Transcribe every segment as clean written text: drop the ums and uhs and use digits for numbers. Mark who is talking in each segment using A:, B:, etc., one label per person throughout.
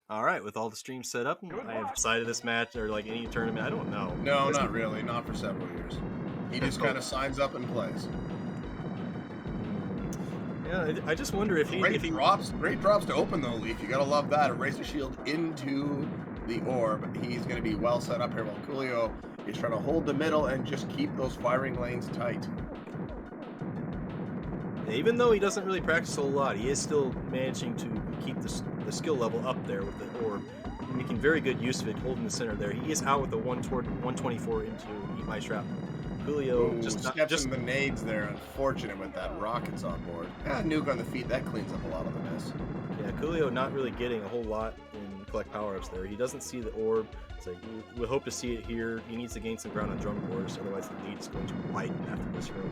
A: All right, with all the streams set up, I have decided this match or like any tournament. I don't know.
B: No, not really. Not for several years. He just kind of signs up and plays.
A: Yeah, I just wonder if he
B: great drops to open though, Leaf. You gotta love that. A Razor Shield into the orb. He's gonna be well set up here while Coolio is trying to hold the middle and just keep those firing lanes tight.
A: Even though he doesn't really practice a lot, he is still managing to keep the skill level up there with the orb, making very good use of it, holding the center there. He is out with the 124 into Eat My Shrapnel. Coolio
B: just in the nades there. Unfortunate with that. Rockets on board. Nuke on the feet. That cleans up a lot of the mess.
A: Yeah, Coolio not really getting a whole lot in collect power-ups there. He doesn't see the orb. It's like, we hope to see it here. He needs to gain some ground on Drumboardist, otherwise the lead is going to widen after this room.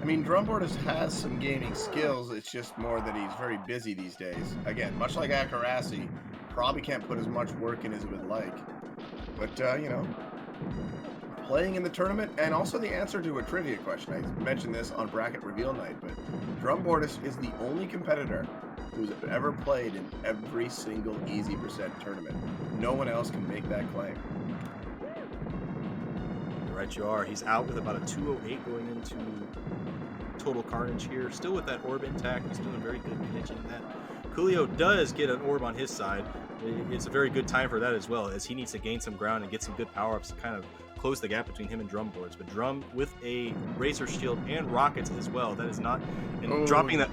B: I mean, Drumboardist has some gaming skills. It's just more that he's very busy these days. Again, much like Akarasi, probably can't put as much work in as he would like. But, you know, playing in the tournament, and also the answer to a trivia question. I mentioned this on Bracket Reveal Night, but Drumboardist is the only competitor who's ever played in every single Easy Percent tournament. No one else can make that claim.
A: Right you are. He's out with about a 208 going into total carnage here. Still with that orb intact. He's doing very good managing that. Coolio does get an orb on his side. It's a very good time for that as well, as he needs to gain some ground and get some good power-ups to kind of close the gap between him and Drumboardist. But Drum with a Razor Shield and rockets as well. That is not... And dropping that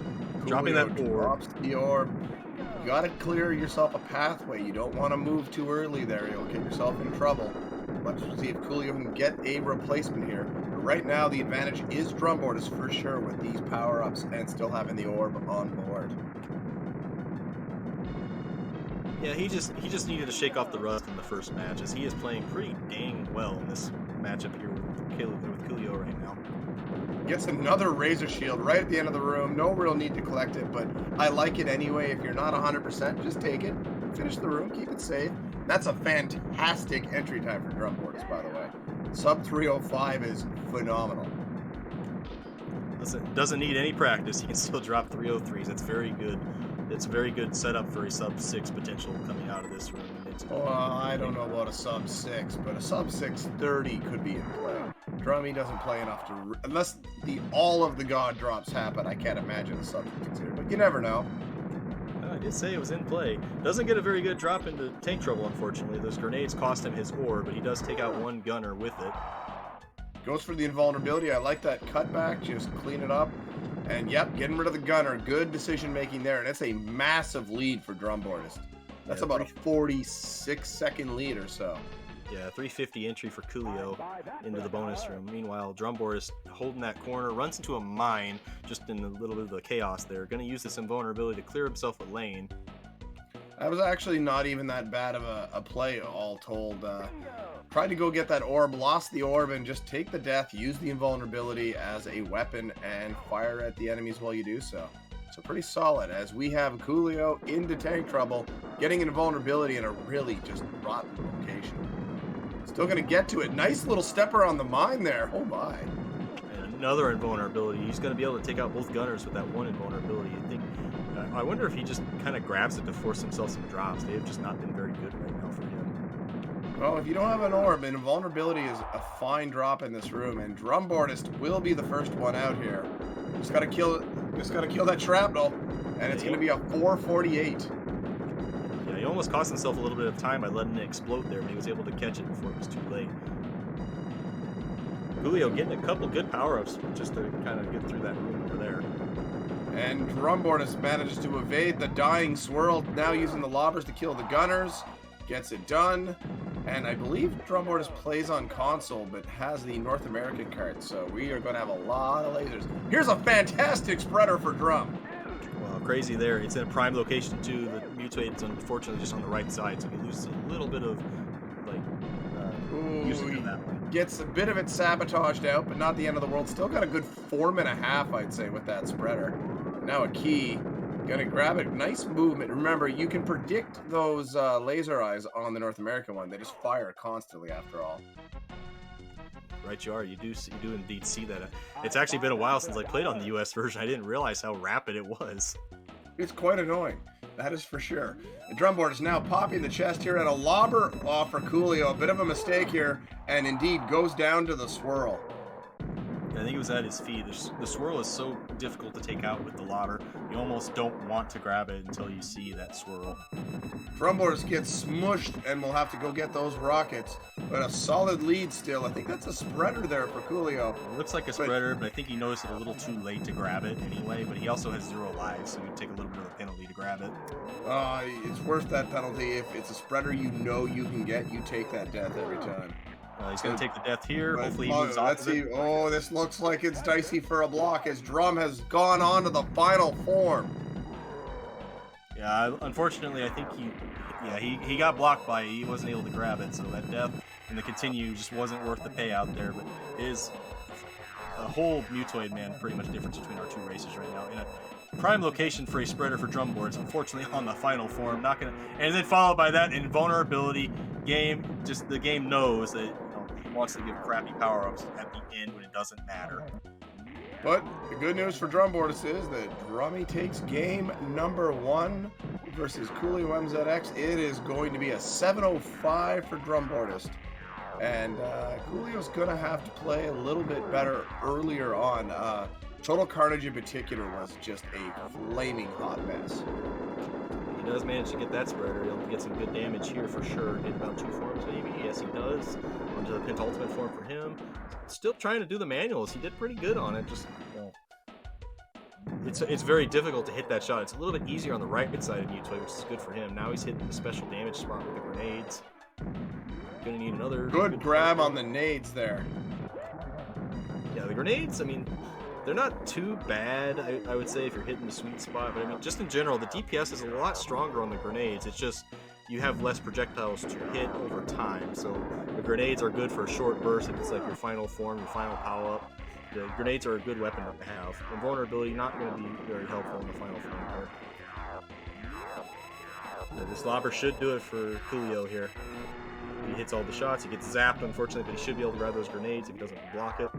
A: orb.
B: Drops the orb. You gotta clear yourself a pathway. You don't want to move too early there. You'll get yourself in trouble. Let's see if Coolio can get a replacement here. But right now, the advantage is Drumboardist for sure with these power-ups and still having the orb on board.
A: Yeah, he just needed to shake off the rust in the first match, as he is playing pretty dang well in this matchup here with Coolio right now.
B: Gets another Razor Shield right at the end of the room. No real need to collect it, but I like it anyway. If you're not 100%, just take it. Finish the room. Keep it safe. That's a fantastic entry time for Drumboardist, by the way. Sub 305 is phenomenal.
A: Doesn't need any practice. He can still drop 303s. That's very good. It's a very good setup for a sub 6 potential coming out of this room.
B: Well, I don't know about a sub 6, but a sub 630 could be in play. Drummy doesn't play enough to... Unless all of the god drops happen, I can't imagine a sub 6 here, but you never know.
A: I did say it was in play. Doesn't get a very good drop into tank trouble, unfortunately. Those grenades cost him his ore, but he does take out one gunner with it.
B: Goes for the invulnerability. I like that cutback. Just clean it up. And yep, getting rid of the gunner. Good decision making there. And it's a massive lead for Drumboardist. That's about a 46-second lead or so.
A: Yeah, 350 entry for Coolio into the bonus room. Meanwhile, Drumboardist holding that corner, runs into a mine just in a little bit of the chaos there. Going to use this invulnerability to clear himself a lane.
B: That was actually not even that bad of a play, all told. Tried to go get that orb, lost the orb, and just take the death, use the invulnerability as a weapon, and fire at the enemies while you do so. So pretty solid, as we have Coolio into tank trouble, getting invulnerability in a really just rotten location. Still going to get to it. Nice little stepper on the mine there. Oh my.
A: And another invulnerability. He's going to be able to take out both gunners with that one invulnerability. I wonder if he just kind of grabs it to force himself some drops. They have just not been very good right now for him.
B: Well, if you don't have an orb, invulnerability is a fine drop in this room, and Drumboardist will be the first one out here. Just gotta kill that shrapnel, and it's gonna be a 448.
A: Yeah, he almost cost himself a little bit of time by letting it explode there, but he was able to catch it before it was too late. Coolio getting a couple good power-ups just to kind of get through that room over there.
B: And Drumboardist manages to evade the dying swirl, now using the lobbers to kill the gunners. Gets it done. And I believe Drumboardist plays on console, but has the North American card, so we are going to have a lot of lasers. Here's a fantastic spreader for Drum.
A: Well, crazy there. It's in a prime location, too. The mutate's unfortunately just on the right side, so he loses a little bit of, using of that one.
B: Gets a bit of it sabotaged out, but not the end of the world. Still got a good 4.5, I'd say, with that spreader. Now a key. Gonna grab it. Nice movement. Remember, you can predict those laser eyes on the North American one. They just fire constantly after all.
A: Right you are. You do indeed see that. It's actually been a while since I played on the US version. I didn't realize how rapid it was.
B: It's quite annoying. That is for sure. The Drumboard is now popping the chest here, and a lobber off for Coolio. A bit of a mistake here, and indeed goes down to the swirl.
A: I think it was at his feet. The swirl is so difficult to take out with the lobber. You almost don't want to grab it until you see that swirl.
B: Drumboardist gets smushed, and we'll have to go get those rockets. But a solid lead still. I think that's a spreader there for Coolio.
A: It looks like a spreader, but I think he noticed it a little too late to grab it anyway. But he also has 0 lives, so he'd take a little bit of a penalty to grab it.
B: It's worth that penalty. If it's a spreader you know you can get, you take that death every time.
A: He's going to take the death here.
B: But
A: hopefully he moves off of it.
B: Oh, this looks like it's dicey for a block as Drum has gone on to the final form.
A: Yeah, unfortunately, I think he got blocked by it. He wasn't able to grab it, so that death and the continue just wasn't worth the payout there. But it is a whole Mutoid Man pretty much difference between our two races right now. In a prime location for a spreader for Drumboards, unfortunately on the final form, and then followed by that invulnerability game. Just the game knows that wants to give crappy power-ups at the end when it doesn't matter.
B: But the good news for Drumboardist is that Drummy takes game number 1 versus KewlioMZX. It is going to be a 7:05 for Drumboardist. And Coolio's going to have to play a little bit better earlier on. Total Carnage in particular was just a flaming hot mess.
A: He does manage to get that spreader. He'll get some good damage here for sure. Get about 2 forms maybe. Yes, he does. Onto the penultimate form for him. Still trying to do the manuals. He did pretty good on it. Just it's very difficult to hit that shot. It's a little bit easier on the right side of Mutoid, which is good for him. Now he's hitting the special damage spot with the grenades. Gonna need another
B: good grab on the nades there.
A: Yeah, the grenades, I mean, they're not too bad, I would say, if you're hitting the sweet spot. But I mean, just in general, the DPS is a lot stronger on the grenades. It's just you have less projectiles to hit over time. So the grenades are good for a short burst if it's like your final form, your final power-up. The grenades are a good weapon to have. Invulnerability not going to be very helpful in the final form here. This lobber should do it for Coolio here. If he hits all the shots, he gets zapped, unfortunately, but he should be able to grab those grenades if he doesn't block it.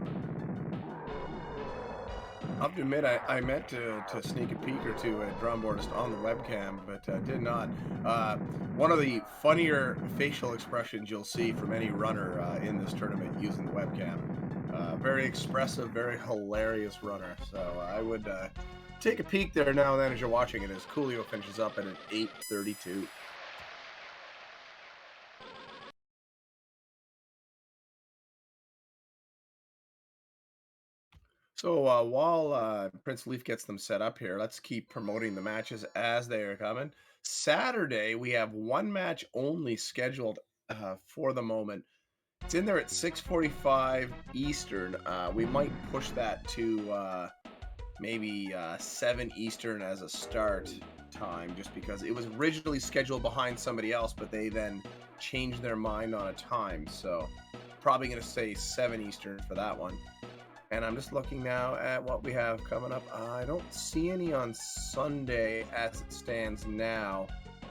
B: I have to admit, I meant to sneak a peek or two at Drumboardist on the webcam, but did not. One of the funnier facial expressions you'll see from any runner in this tournament using the webcam. Very expressive, very hilarious runner. So I would take a peek there now and then as you're watching it as Coolio finishes up at an 8:32. So while Prince Leaf gets them set up here, let's keep promoting the matches as they are coming. Saturday, we have one match only scheduled for the moment. It's in there at 6:45 Eastern. We might push that to maybe 7 Eastern as a start time, just because it was originally scheduled behind somebody else, but they then changed their mind on a time. So probably going to say 7 Eastern for that one. And I'm just looking now at what we have coming up. I don't see any on Sunday as it stands now.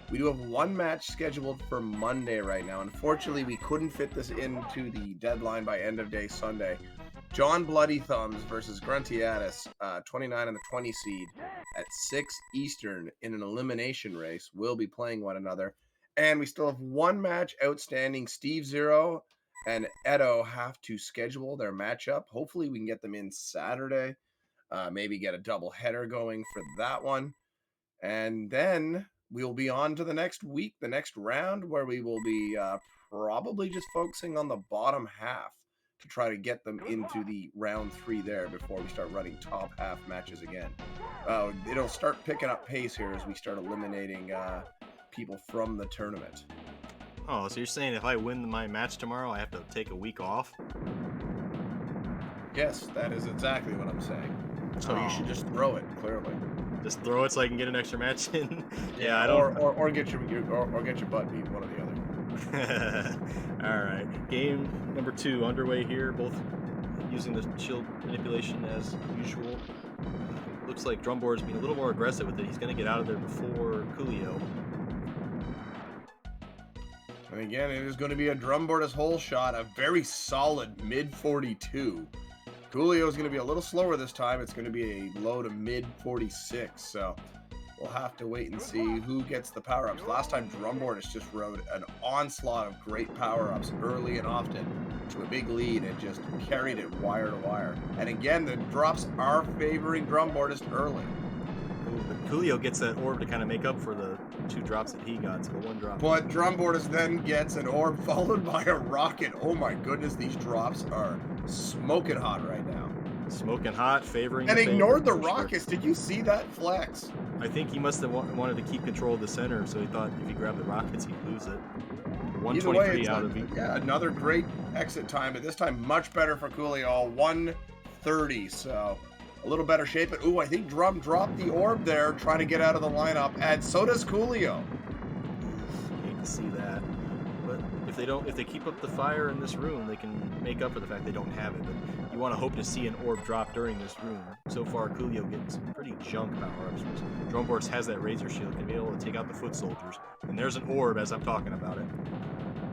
B: We do have one match scheduled for Monday right now. Unfortunately, we couldn't fit this into the deadline by end of day Sunday. John Bloody Thumbs versus Gruntiatus, 29 and the 20 seed at 6 Eastern in an elimination race. Will be playing one another. And we still have one match outstanding. Steve Zero and Edo have to schedule their matchup. Hopefully we can get them in Saturday. Maybe get a double header going for that one. And then we'll be on to the next week, the next round, where we will be probably just focusing on the bottom half to try to get them into the round 3 there before we start running top half matches again. It'll start picking up pace here as we start eliminating people from the tournament.
A: Oh, so you're saying if I win my match tomorrow, I have to take a week off?
B: Yes, that is exactly what I'm saying. So you should just throw it, clearly.
A: Just throw it so I can get an extra match in? Yeah, I
B: don't... Or get your butt beat, one or the other.
A: Alright, game number 2 underway here, both using the shield manipulation as usual. Looks like Drumboard's being a little more aggressive with it. He's going to get out of there before Coolio.
B: And again, it is going to be a Drumboardist hole shot, a very solid mid-42. Coolio is going to be a little slower this time. It's going to be a low to mid-46. So We'll have to wait and see who gets the power-ups. Last time, Drumboardist just rode an onslaught of great power-ups early and often to a big lead and just carried it wire to wire. And again, the drops are favoring Drumboardist early.
A: Ooh, but Coolio gets that orb to kind of make up for the 2 drops that he got, so the 1 drop.
B: But Drumboardist then gets an orb followed by a rocket. Oh my goodness, these drops are smoking hot right now.
A: Smoking hot, favoring
B: And
A: the
B: ignored the
A: favorite, for sure.
B: rockets. Did you see that flex?
A: I think he must have wanted to keep control of the center, so he thought if he grabbed the rockets, he'd lose it.
B: Either way,
A: 123
B: it's
A: out of the...
B: yeah, another great exit time, but this time much better for Coolio. 130, so a little better shape. But ooh, I think Drum dropped the orb there, trying to get out of the lineup, and so does Coolio.
A: Hate to see that. But if they keep up the fire in this room, they can make up for the fact they don't have it. But you want to hope to see an orb drop during this room. So far, Coolio gets some pretty junk power-ups. Drumboardist has that Razor Shield, can be able to take out the foot soldiers. And there's an orb as I'm talking about it.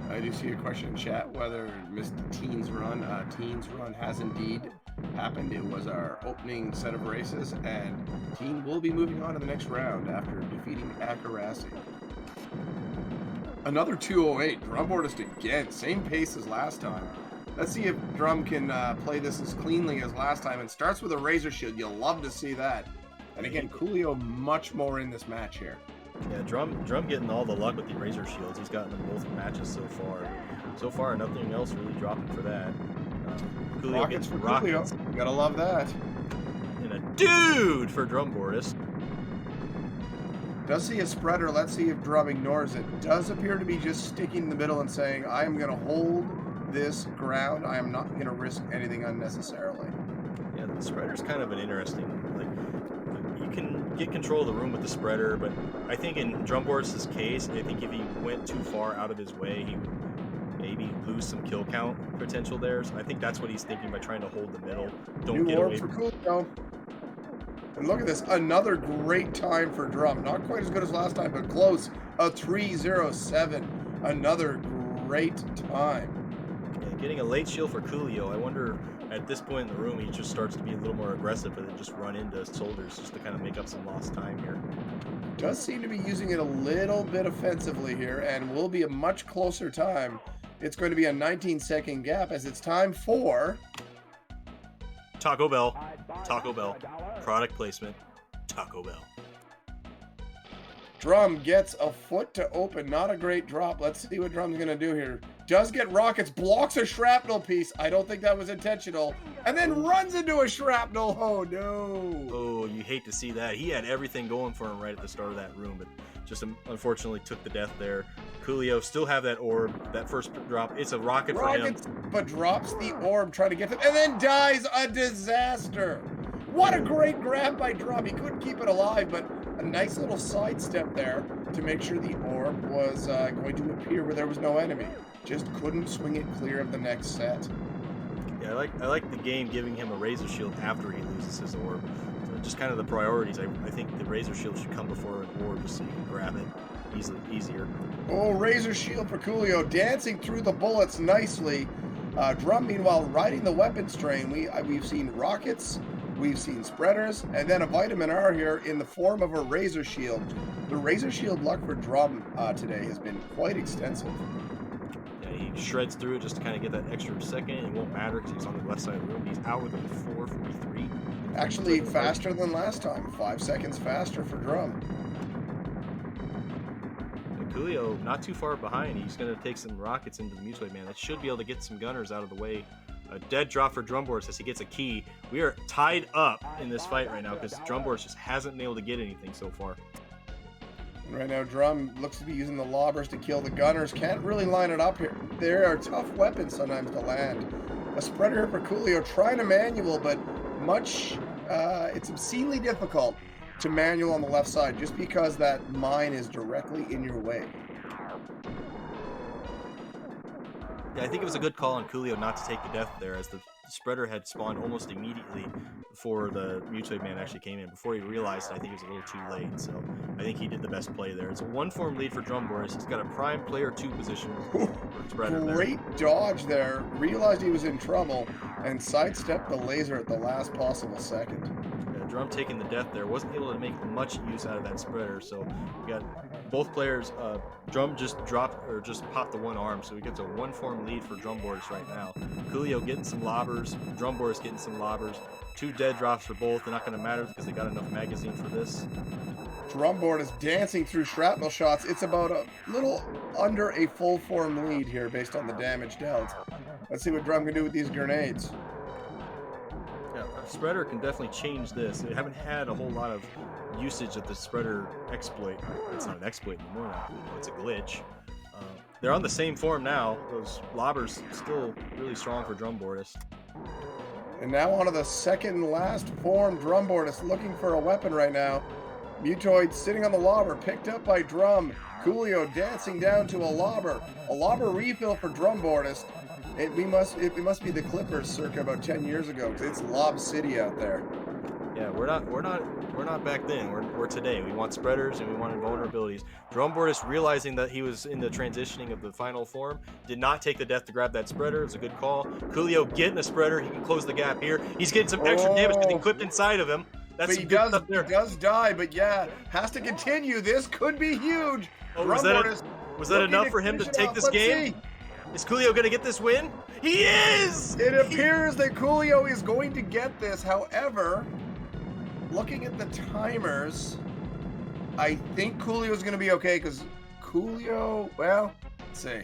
B: I do see a question in chat whether Mr. Teens Run. Teens Run has indeed happened. It was our opening set of races, and Teen will be moving on to the next round after defeating Akarasi. Another 208. Drumboardist again. Same pace as last time. Let's see if Drum can play this as cleanly as last time. And starts with a Razor Shield. You'll love to see that. And again, Coolio much more in this match here.
A: Yeah, Drum getting all the luck with the Razor Shields. He's gotten them both matches so far. So far, nothing else really dropping for that. Coolio
B: Rockets
A: gets
B: for
A: rockets.
B: Coolio. You gotta love that.
A: And a dude for Drumboardist.
B: Does see a spreader. Let's see if Drum ignores it. Does appear to be just sticking in the middle and saying, I am going to hold this ground. I am not going to risk anything unnecessarily.
A: Yeah, the spreader's kind of an interesting, like, you can get control of the room with the spreader, but I think in Drumboardist's case, I think if he went too far out of his way, he would maybe lose some kill count potential there. So I think that's what he's thinking by trying to hold the middle. Don't
B: New
A: get
B: orb
A: away
B: for
A: from...
B: Coolio. And look at this, another great time for Drum. Not quite as good as last time, but close. A 307. Another great time.
A: Yeah, getting a late shield for Coolio. I wonder at this point in the room he just starts to be a little more aggressive and then just run into soldiers just to kind of make up some lost time here.
B: Does seem to be using it a little bit offensively here, and will be a much closer time. It's going to be a 19-second gap as it's time for...
A: Taco Bell. Taco Bell. Product placement. Taco Bell.
B: Drum gets a foot to open. Not a great drop. Let's see what Drum's going to do here. Does get rockets. Blocks a shrapnel piece. I don't think that was intentional. And then runs into a shrapnel. Oh, no.
A: Oh, you hate to see that. He had everything going for him right at the start of that room, but just unfortunately took the death there. Coolio still have that orb. That first drop. It's a rocket for him.
B: But drops the orb trying to get it. And then dies. A disaster. What a great grab by Drum. He couldn't keep it alive, but a nice little sidestep there to make sure the orb was going to appear where there was no enemy. Just couldn't swing it clear of the next set.
A: Yeah, I like the game giving him a Razor Shield after he loses his orb. So just kind of the priorities. I think the Razor Shield should come before an orb just so you can grab it easier.
B: Oh, Razor Shield for Coolio, dancing through the bullets nicely. Drum, meanwhile, riding the weapons train. We've seen rockets. We've seen spreaders, and then a Vitamin R here in the form of a Razor Shield. The Razor Shield luck for Drum today has been quite extensive.
A: Yeah, he shreds through it just to kind of get that extra second. It won't matter because he's on the left side of the room. He's out with a 4:43.
B: Actually, faster than last time. 5 seconds faster for Drum.
A: And Coolio, not too far behind. He's going to take some rockets into the Mutual Man. That should be able to get some gunners out of the way. A dead drop for Drumboardist as he gets a key. We are tied up in this fight right now because Drumboardist just hasn't been able to get anything so far.
B: Right now, Drum looks to be using the lobbers to kill the gunners. Can't really line it up here. There are tough weapons sometimes to land. A spreader for Coolio trying to manual, but it's obscenely difficult to manual on the left side just because that mine is directly in your way.
A: Yeah, I think it was a good call on Coolio not to take the death there, as the spreader had spawned almost immediately before the Mutual Man actually came in. Before he realized, I think it was a little too late. So I think he did the best play there. It's a 1-form lead for Drumboardist. He's got a prime player 2 position for spreader there.
B: Great dodge there. Realized he was in trouble and sidestepped the laser at the last possible second.
A: Drum taking the death there, wasn't able to make much use out of that spreader. So we got both players. Drum just dropped or just popped the one arm, so he gets a one form lead for Drumboardist right now. Coolio getting some lobbers, Drumboardist getting some lobbers. 2 dead drops for both. They're not going to matter because they got enough magazine for this.
B: Drumboardist dancing through shrapnel shots. It's about a little under a full form lead here based on the damage dealt. Let's see what Drum can do with these grenades.
A: Yeah, spreader can definitely change this. They haven't had a whole lot of usage of the spreader exploit. It's not an exploit anymore now. It's a glitch. They're on the same form now. Those lobbers still really strong for Drumboardist.
B: And now on to the second and last form. Drumboardist looking for a weapon right now. Mutoid sitting on the lobber, picked up by Drum. Coolio dancing down to a lobber. A lobber refill for Drumboardist. It must be the Clippers circa about 10 years ago, because it's Lob City out there.
A: Yeah, we're not back then. We're today. We want spreaders and we want invulnerabilities. Drumboardist, realizing that he was in the transitioning of the final form, did not take the death to grab that spreader. It's a good call. Coolio getting a spreader. He can close the gap here. He's getting some extra damage because equipped inside of him. That's
B: But he does die, but yeah, has to continue. This could be huge.
A: Oh, was that enough for him to take this game? Is Coolio going to get this win? He is!
B: It appears that Coolio is going to get this. However, looking at the timers, I think Coolio is going to be okay because Coolio, well, let's see.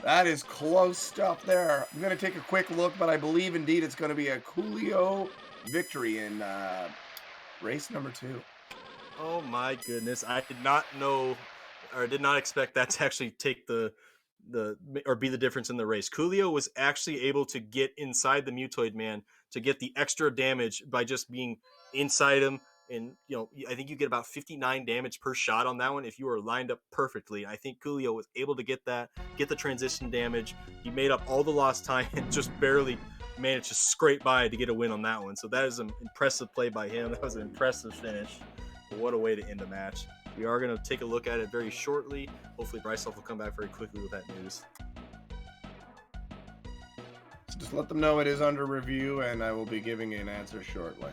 B: That is close stuff there. I'm going to take a quick look, but I believe indeed it's going to be a Coolio victory in race number 2.
A: Oh my goodness. I did not know or did not expect that to actually take or be the difference in the race. Coolio was actually able to get inside the Mutoid man to get the extra damage by just being inside him. And, I think you get about 59 damage per shot on that one if you are lined up perfectly. I think Coolio was able to get the transition damage. He made up all the lost time and just barely managed to scrape by to get a win on that one. So that is an impressive play by him. That was an impressive finish. But what a way to end the match. We are going to take a look at it very shortly. Hopefully Bryce will come back very quickly with that news.
B: So just let them know it is under review, and I will be giving an answer shortly.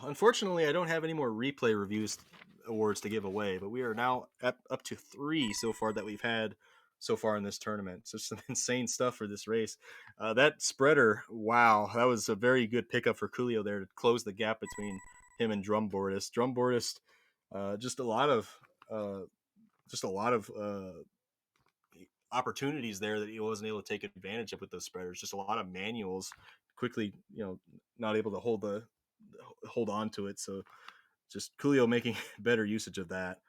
A: Unfortunately, I don't have any more replay reviews awards to give away, but we are now up to 3 so far that we've had so far in this tournament. So some insane stuff for this race. That spreader, wow, that was a very good pickup for Coolio there to close the gap between him and Drumboardist. Drumboardist, just a lot of opportunities there that he wasn't able to take advantage of with those spreaders. Just a lot of manuals, quickly, not able to hold on to it. So just Coolio making better usage of that.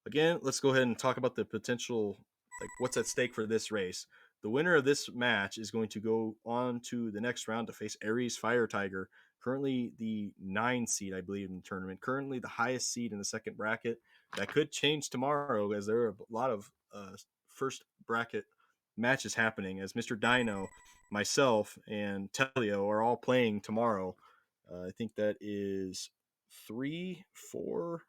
A: Again, let's go ahead and talk about the potential, like what's at stake for this race. The winner of this match is going to go on to the next round to face Ares Fire Tiger, currently the 9 seed, I believe, in the tournament, currently the highest seed in the second bracket. That could change tomorrow as there are a lot of first bracket matches happening, as Mr. Dino, myself, and Telio are all playing tomorrow. I think that is 3, 4.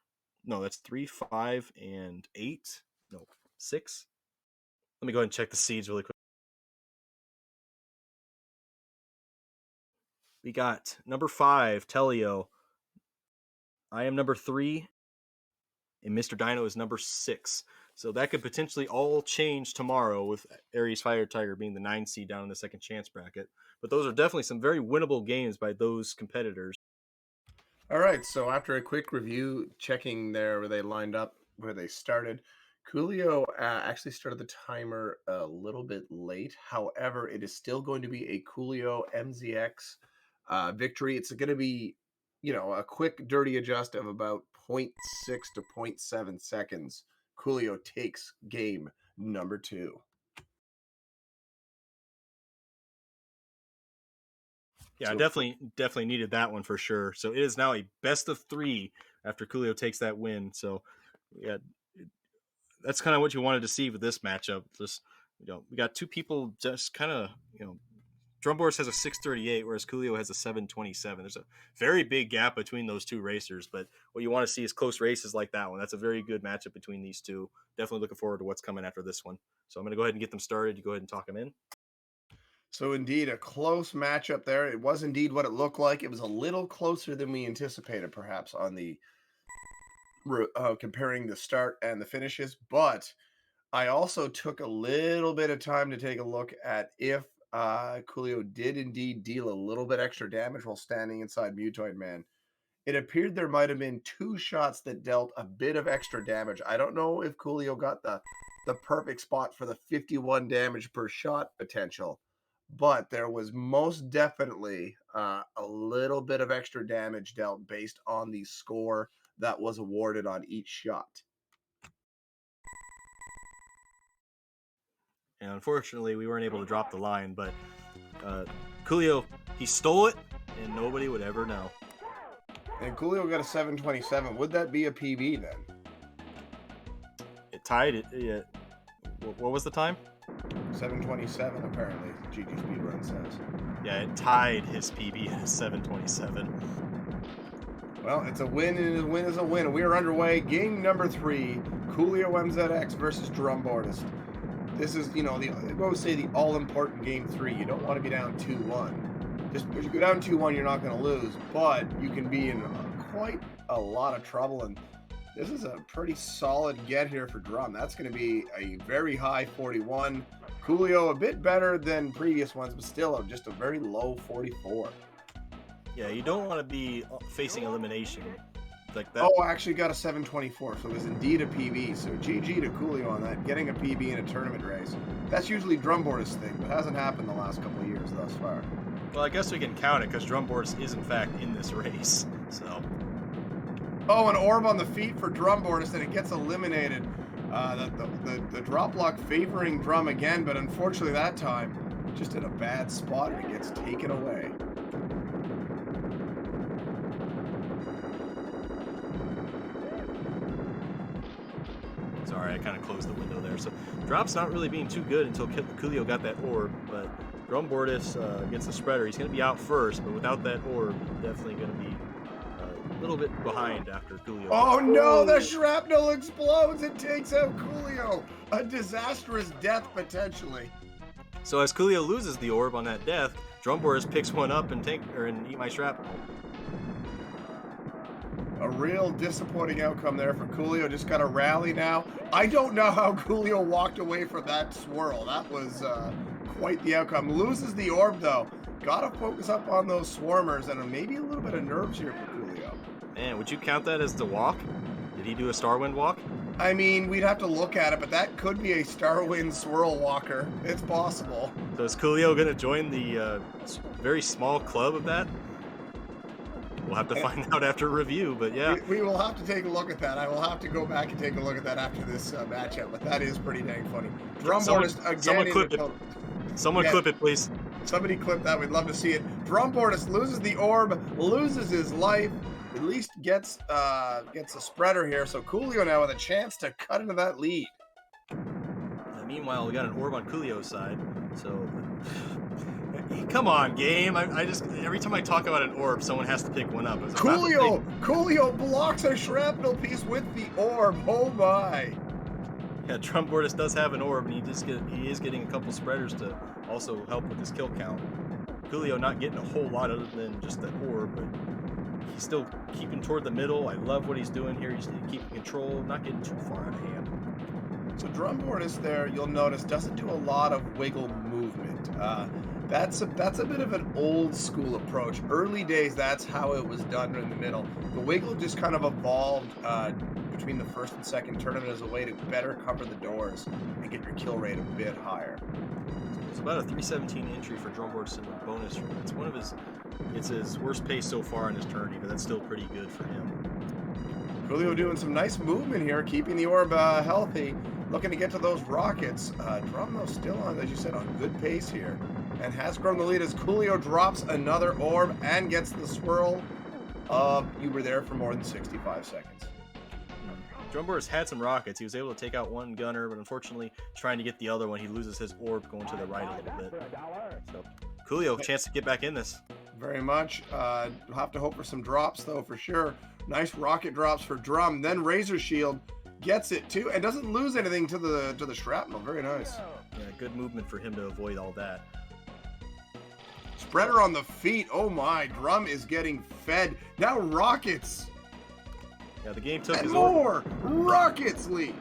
A: No, that's 3, 5, and 8. No, 6. Let me go ahead and check the seeds really quick. We got number 5, Telio. I am number 3, and Mr. Dino is number 6. So that could potentially all change tomorrow with Ares Fire Tiger being the 9 seed down in the second chance bracket. But those are definitely some very winnable games by those competitors.
B: All right, so after a quick review, checking there where they lined up, where they started, Coolio actually started the timer a little bit late. However, it is still going to be a KewlioMZX victory. It's going to be, a quick dirty adjust of about 0.6 to 0.7 seconds. Coolio takes game number 2.
A: Yeah, I definitely needed that one for sure. So it is now a best of 3 after Coolio takes that win. So Yeah, that's kind of what you wanted to see with this matchup. Just we got two people just kind of Drumboardist has a 638, whereas Coolio has a 727. There's a very big gap between those two racers, but what you want to see is close races like that one. That's a very good matchup between these two. Definitely looking forward to what's coming after this one. So I'm going to go ahead and get them started. You go ahead and talk them in.
B: So indeed, a close matchup there. It was indeed what it looked like. It was a little closer than we anticipated, perhaps, on the comparing the start and the finishes. But I also took a little bit of time to take a look at if Coolio did indeed deal a little bit extra damage while standing inside Mutoid Man. It appeared there might have been two shots that dealt a bit of extra damage. I don't know if Coolio got the perfect spot for the 51 damage per shot potential, but there was most definitely a little bit of extra damage dealt based on the score that was awarded on each shot.
A: And unfortunately, we weren't able to drop the line, but Coolio, he stole it, and nobody would ever know.
B: And Coolio got a 727. Would that be a PB then?
A: It tied it. Yeah. What was the time?
B: 727, apparently. GG Speedrun says.
A: Yeah, it tied his PB at 727.
B: Well, it's a win, and a win is a win. We are underway. Game number 3, KewlioMZX versus Drumboardist. This is, I always say the all-important game 3. You don't want to be down 2-1. Just because you go down 2-1, you're not going to lose, but you can be in quite a lot of trouble, and this is a pretty solid get here for Drum. That's going to be a very high 41. Coolio a bit better than previous ones, but still just a very low 44.
A: Yeah, you don't want to be facing elimination like that.
B: Oh, I actually got a 724, so it was indeed a PB. So GG to Coolio on that, getting a PB in a tournament race. That's usually Drumboardist thing, but hasn't happened the last couple of years thus far.
A: Well, I guess we can count it because Drumboardist is in fact in this race. So.
B: Oh, an orb on the feet for Drumboardist, and it gets eliminated. The drop block favoring Drum again, but unfortunately that time just in a bad spot, and it gets taken away.
A: Sorry, I kind of closed the window there. So Drop's not really being too good until Coolio got that orb, but Drumboardist gets the spreader. He's going to be out first, but without that orb, definitely going to be a little bit behind after Coolio.
B: Oh no, the shrapnel explodes and takes out Coolio. A disastrous death potentially.
A: So as Coolio loses the orb on that death, Drumboardist picks one up and eat my shrapnel.
B: A real disappointing outcome there for Coolio. Just got to rally now. I don't know how Coolio walked away from that swirl. That was quite the outcome. Loses the orb though. Got to focus up on those swarmers and maybe a little bit of nerves here for Coolio.
A: Man, would you count that as the walk? Did he do a Starwind walk?
B: I mean, we'd have to look at it, but that could be a Starwind swirl walker. It's possible.
A: So is Coolio going to join the very small club of that? We'll have to find out after review, but yeah.
B: We will have to take a look at that. I will have to go back and take a look at that after this matchup, but that is pretty dang funny. Drumboardist again.
A: Someone clip it. Someone clip it, please.
B: Somebody clip that. We'd love to see it. Drumboardist loses the orb, loses his life. At least gets a spreader here. So Coolio now with a chance to cut into that lead.
A: Meanwhile, we got an orb on Coolio's side. So, come on, game. I just every time I talk about an orb, someone has to pick one up.
B: Coolio blocks a shrapnel piece with the orb. Oh my!
A: Yeah, Drumboardist does have an orb, and he is getting a couple spreaders to also help with his kill count. Coolio not getting a whole lot other than just that orb, but he's still keeping toward the middle. I love what he's doing here. He's keeping control, not getting too far out of hand.
B: So Drumboardist there, you'll notice, doesn't do a lot of wiggle movement. That's a bit of an old school approach. Early days, that's how it was done in the middle. The wiggle just kind of evolved between the first and second tournament as a way to better cover the doors and get your kill rate a bit higher.
A: It's about a 317 entry for Drumboardist in the bonus room. It's his worst pace so far in his tourney, but that's still pretty good for him.
B: Coolio doing some nice movement here, keeping the orb healthy, looking to get to those rockets. Drum, though, still on, as you said, on good pace here, and has grown the lead as Coolio drops another orb and gets the swirl. You were there for more than 65 seconds.
A: Drumboardist had some rockets. He was able to take out one gunner, but unfortunately, trying to get the other one, he loses his orb going to the right a little bit. So, Coolio, chance to get back in this.
B: Very much. We'll have to hope for some drops, though, for sure. Nice rocket drops for Drum. Then Razor Shield gets it, too, and doesn't lose anything to the shrapnel. Very nice.
A: Yeah, good movement for him to avoid all that.
B: Spreader on the feet. Oh, my. Drum is getting fed. Now rockets.
A: Yeah, the game took
B: And
A: his orb.
B: more rockets, Lee.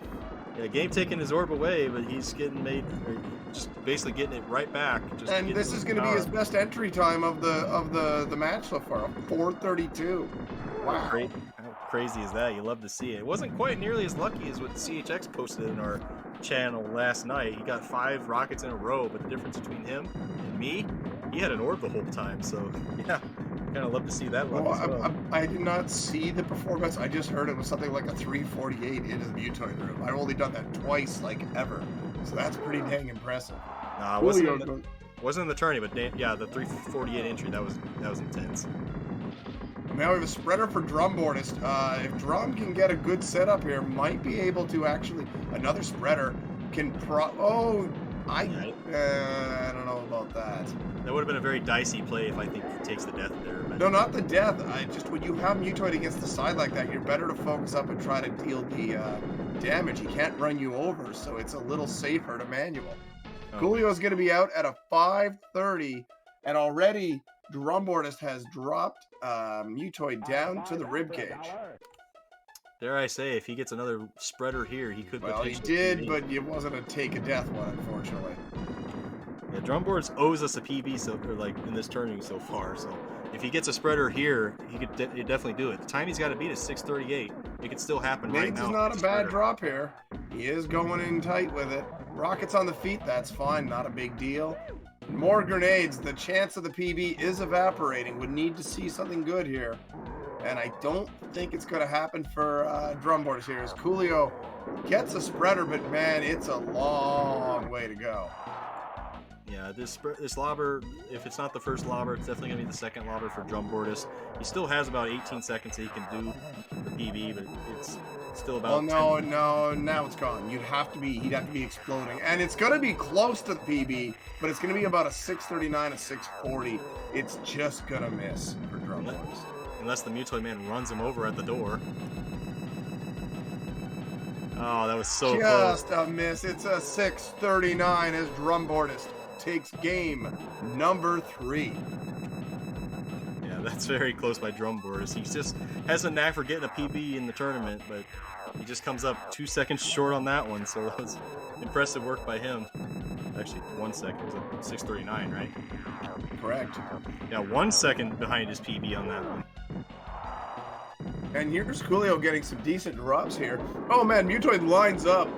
A: Yeah, game taking his orb away, but he's getting just basically getting it right back.
B: And this is going to be his best entry time of the match so far. 4:32. Wow.
A: How crazy is that? You love to see it. It wasn't quite nearly as lucky as what CHX posted in our channel last night. He got 5 rockets in a row, but the difference between him and me, he had an orb the whole time. So yeah, kind of love to see that luck as well.
B: I did not see the performance. I just heard it was something like a 348 into the Mutoid room. I've only done that twice, like ever. So that's pretty dang impressive.
A: Nah, it wasn't in the tourney, but yeah, the 348 entry, that was intense.
B: Now we have a spreader for Drumboardist. If Drum can get a good setup here, might be able to actually... Another spreader can I don't know about that.
A: That would have been a very dicey play if I think he takes the death there. But...
B: No, not the death. When you have Mutoid against the side like that, you're better to focus up and try to deal the damage. He can't run you over, so it's a little safer to manual. Okay. Coolio is going to be out at a 5:30, and already Drumboardist has dropped Mutoid down to the ribcage.
A: Dare I say, if he gets another spreader here, he could potentially...
B: Well, he did, but it wasn't a take-a-death one, unfortunately.
A: Yeah, Drumboardist owes us a PB in this tournament so far, so if he gets a spreader here, he could definitely do it. The time he's got to beat is 6:38. It could still happen right now.
B: Nades is not a bad drop here. He is going in tight with it. Rockets on the feet, that's fine, not a big deal. More grenades. The chance of the PB is evaporating. Would need to see something good here. And I don't think it's going to happen for Drumboardist here. As Coolio gets a spreader, but man, it's a long way to go.
A: Yeah, this lobber, if it's not the first lobber, it's definitely going to be the second lobber for Drumboardist. He still has about 18 seconds that he can do the PB, but it's still about...
B: Oh, no, now it's gone. He'd have to be exploding. And it's going to be close to the PB, but it's going to be about a 6:39, a 6:40. It's just going to miss for Drumboardist.
A: Unless the Mutoid Man runs him over at the door. Oh, that was so close.
B: Just a miss. It's a 6:39 as Drumboardist takes game number 3.
A: Yeah, that's very close by Drumboardist. He just has a knack for getting a PB in the tournament, but he just comes up 2 seconds short on that one, so that was impressive work by him. Actually, 1 second. It was a 6:39, right?
B: Correct.
A: Yeah, 1 second behind his PB on that one.
B: And here's Coolio getting some decent drops here. Oh man, Mutoid lines up.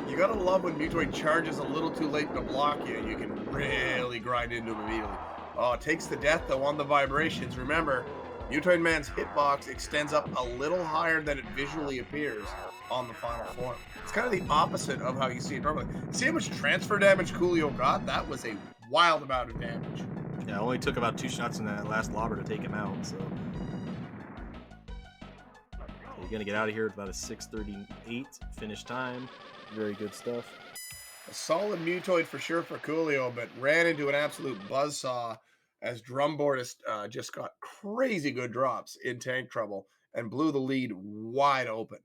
B: You gotta love when Mutoid charges a little too late to block you, and you can really grind into him immediately. Oh, it takes the death though on the vibrations. Remember, Mutoid Man's hitbox extends up a little higher than it visually appears on the final form. It's kind of the opposite of how you see it normally. See how much transfer damage Coolio got? That was a wild amount of damage.
A: Yeah, it only took about 2 shots in that last lobber to take him out, so... You're going to get out of here with about a 6:38 finish time. Very good stuff.
B: A solid Mutoid for sure for Coolio, but ran into an absolute buzzsaw as Drumboardist just got crazy good drops in tank trouble and blew the lead wide open.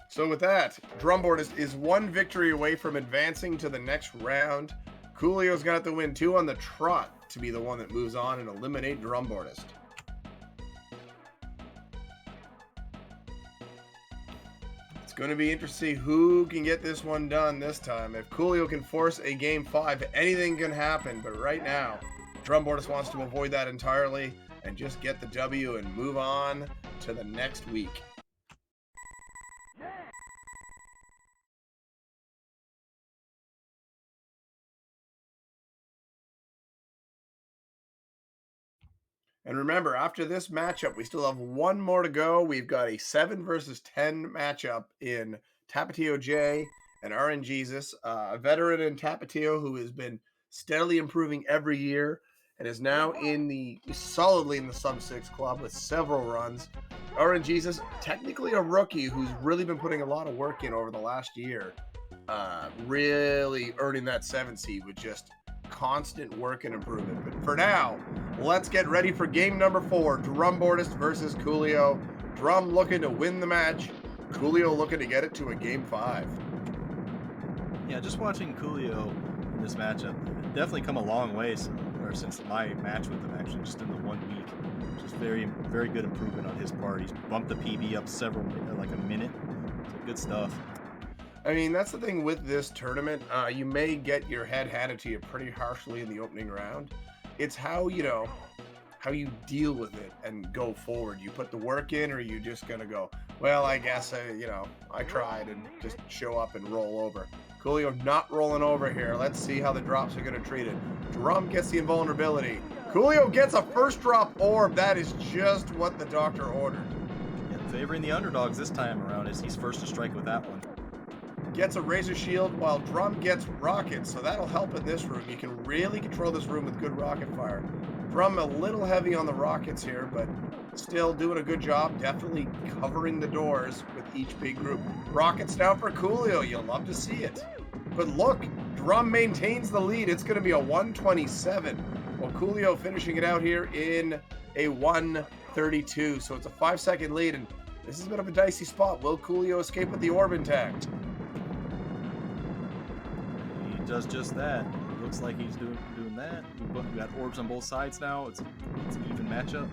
B: So with that, Drumboardist is 1 victory away from advancing to the next round. Coolio's got to win 2 on the trot to be the one that moves on and eliminate Drumboardist. It's going to be interesting who can get this one done this time. If Coolio can force a game 5, anything can happen. But right now, Drumboardist wants to avoid that entirely and just get the W and move on to the next week. And remember, after this matchup, we still have one more to go. We've got a 7 versus 10 matchup in Tapatio J and RNGesus, a veteran in Tapatio who has been steadily improving every year and is now solidly in the sub 6 club with several runs. RNGesus, technically a rookie who's really been putting a lot of work in over the last year, really earning that 7 seed with just constant work and improvement. But for now, let's get ready for game number 4, Drumboardist versus Coolio. Drum looking to win the match, Coolio looking to get it to a game 5.
A: Yeah, just watching Coolio in this matchup, definitely come a long way since my match with him, actually, just in the 1 week. Just very, very good improvement on his part. He's bumped the PB up like a minute. So good stuff.
B: I mean, that's the thing with this tournament. You may get your head handed to you pretty harshly in the opening round. It's how you deal with it and go forward. You put the work in, or you just gonna go, well, I guess I tried, and just show up and roll over. Coolio not rolling over here. Let's see how the drops are gonna treat it. Drum gets the invulnerability. Coolio gets a first drop orb. That is just what the doctor ordered.
A: Yeah, favoring the underdogs this time around as he's first to strike with that one.
B: Gets a razor shield while Drum gets rockets, so that'll help in this room. You can really control this room with good rocket fire. Drum a little heavy on the rockets here, but still doing a good job, definitely covering the doors with each big group. Rockets down for Coolio, you'll love to see it. But look, Drum maintains the lead. It's going to be a 127, while Coolio finishing it out here in a 132. So it's a 5-second lead, and this is a bit of a dicey spot. Will Coolio escape with the orb intact?
A: He does just that. It looks like he's doing that. We got orbs on both sides now. It's an even matchup.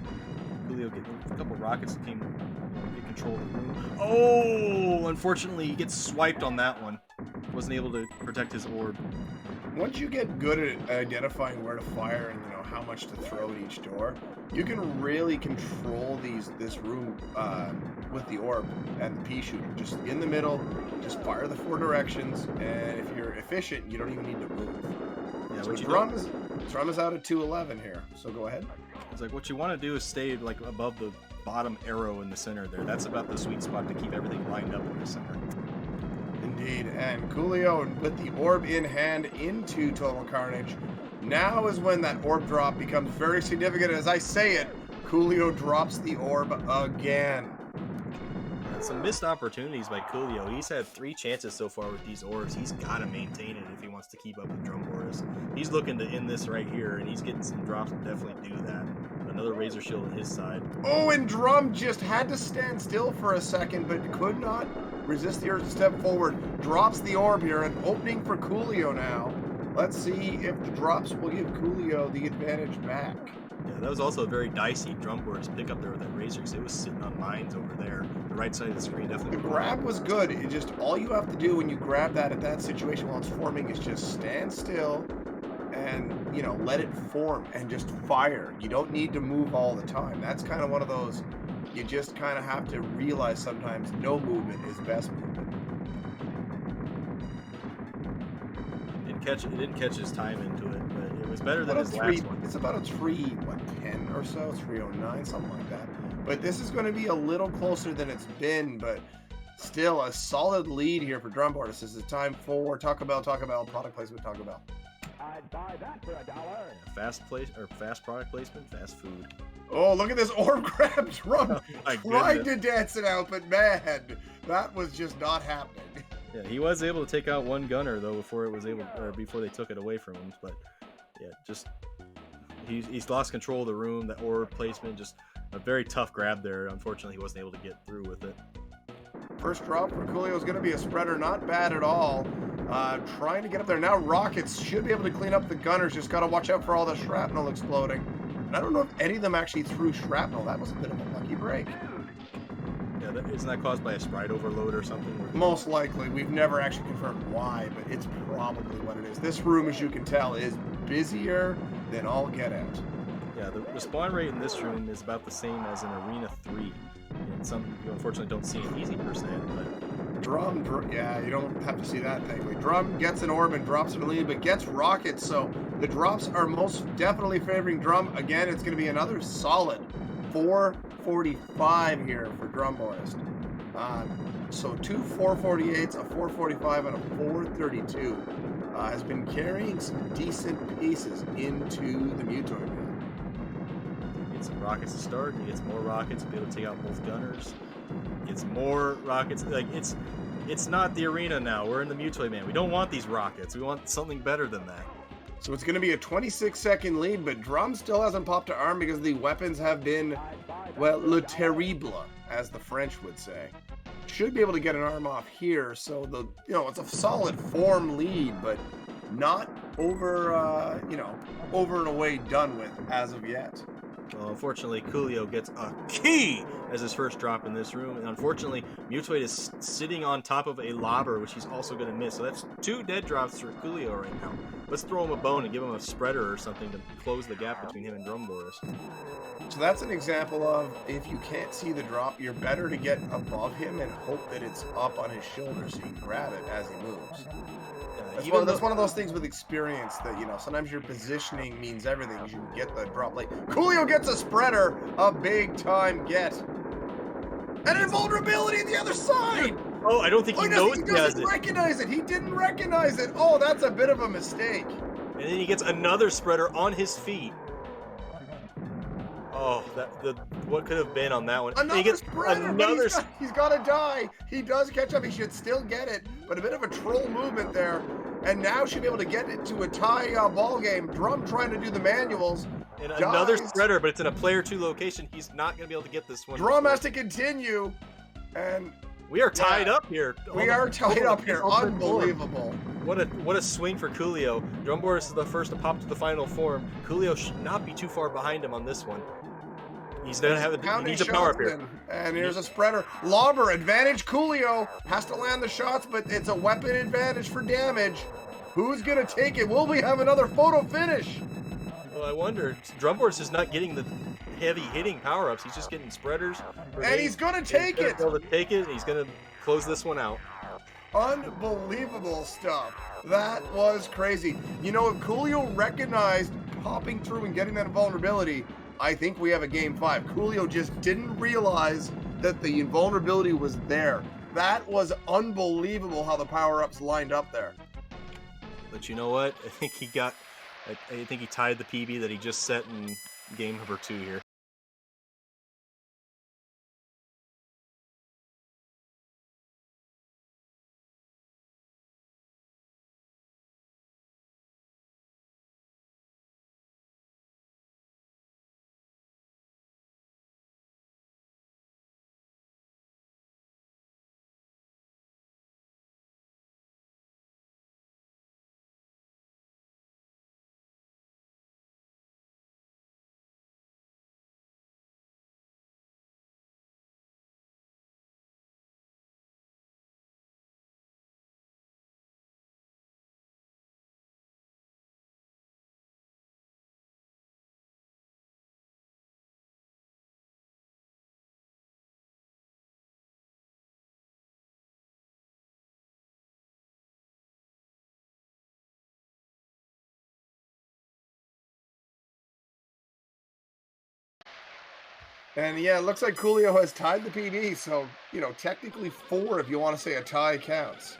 A: Coolio getting a couple rockets get control of the room. Oh, unfortunately, he gets swiped on that one. Wasn't able to protect his orb.
B: Once you get good at identifying where to fire and how much to throw at each door, you can really control this room with the orb and the pea shooter. Just in the middle, just fire the 4 directions, and if you're efficient, you don't even need to move. Yeah, so Drum is out at 211 here. So go ahead.
A: It's like what you want to do is stay like above the bottom arrow in the center there. That's about the sweet spot to keep everything lined up in the center.
B: Indeed, and Coolio with the orb in hand into Total Carnage. Now is when that orb drop becomes very significant. As I say it, Coolio drops the orb again.
A: Some missed opportunities by Coolio. He's had 3 chances so far with these orbs. He's got to maintain it if he wants to keep up with Drumboardist. He's looking to end this right here, and he's getting some drops to definitely do that. Another razor shield on his side.
B: Oh, and Drum just had to stand still for a second, but could not resist the urge to step forward. Drops the orb here, an opening for Coolio now. Let's see if the drops will give Coolio the advantage back.
A: Yeah, that was also a very dicey Drumboardist pick up there with that razor, because it was sitting on mines over there. The right side of the screen definitely.
B: The grab was good. It just, all you have to do when you grab that at that situation while it's forming is just stand still and, let it form and just fire. You don't need to move all the time. That's kind of one of those, you just kind of have to realize sometimes no movement is best movement.
A: It didn't catch his time into it, but it was better than his last one.
B: It's about a 310 or so, 309, something like that. But this is going to be a little closer than it's been, but still a solid lead here for Drumboardist. This is time for Taco Bell, product placement, Taco Bell.
C: I'd buy that for $1.
A: Fast product placement, fast food.
B: Oh, look at this orb grab. Drum
A: Oh,
B: tried to dance it out, but man, that was just not happening.
A: Yeah, he was able to take out one gunner though before they took it away from him. But yeah, just he's lost control of the room. The orb placement, just a very tough grab there. Unfortunately, he wasn't able to get through with it.
B: First drop for Coolio is going to be a spreader, not bad at all. Trying to get up there now. Rockets should be able to clean up the gunners. Just got to watch out for all the shrapnel exploding. And I don't know if any of them actually threw shrapnel. That was a bit of a lucky break.
A: Yeah, isn't that caused by a sprite overload or something?
B: Most likely. We've never actually confirmed why, but it's probably what it is. This room, as you can tell, is busier than all get out.
A: Yeah, the spawn rate in this room is about the same as in Arena 3. And some you unfortunately don't see in Easy %, but
B: Yeah, you don't have to see that, thankfully. Drum gets an orb and drops in the lead, but gets rockets, so the drops are most definitely favoring Drum. Again, it's going to be another solid 445 here for Drumboardist. So two 448s, a 445, and a 432 has been carrying some decent paces into the Mutoid.
A: Get some rockets to start. He gets more rockets to be able to take out both gunners. Gets more rockets. Like it's not the arena now. We're in the Mutoid, man. We don't want these rockets. We want something better than that.
B: So it's going to be a 26-second lead, but Drum still hasn't popped to arm because the weapons have been, well, le terrible, as the French would say. Should be able to get an arm off here, so it's a solid form lead, but not over and away done with as of yet.
A: Well, unfortunately, Coolio gets a key as his first drop in this room, and unfortunately, Mutoid is sitting on top of a lobber, which he's also going to miss. So that's 2 dead drops for Coolio right now. Let's throw him a bone and give him a spreader or something to close the gap between him and Drumboardist.
B: So that's an example of, if you can't see the drop, you're better to get above him and hope that it's up on his shoulder so you can grab it as he moves. That's one of those things with experience that, sometimes your positioning means everything. You can get the drop. Like, Coolio gets a spreader, a big-time get. And invulnerability the other side!
A: Oh, I don't think he knows
B: he doesn't recognize it. He didn't recognize it. Oh, that's a bit of a mistake.
A: And then he gets another spreader on his feet. Oh, what could have been on that one?
B: Another
A: he gets
B: spreader, he's got to die. He does catch up. He should still get it, but a bit of a troll movement there. And now should be able to get it to a tie ball game. Drum trying to do the manuals.
A: And another spreader, but it's in a player 2 location. He's not going to be able to get this one.
B: Drum has to continue. And
A: we are tied up here.
B: We are tied up here. Unbelievable.
A: What a swing for Coolio. Drumboardist is the first to pop to the final form. Coolio should not be too far behind him on this one. He's gonna have he needs a power up here.
B: And here's a spreader. Lobber, advantage Coolio. Has to land the shots, but it's a weapon advantage for damage. Who's gonna take it? Will we have another photo finish?
A: Well, I wonder. Drumboardist is not getting the heavy hitting power-ups. He's just getting spreaders.
B: And he's gonna take it.
A: He's gonna take it, and he's gonna close this one out.
B: Unbelievable stuff. That was crazy. If Coolio recognized popping through and getting that invulnerability, I think we have a game 5. Coolio just didn't realize that the invulnerability was there. That was unbelievable how the power-ups lined up there.
A: But you know what? I think he tied the PB that he just set in game number 2 here.
B: And yeah, it looks like Coolio has tied the PB, so, technically 4 if you want to say a tie counts.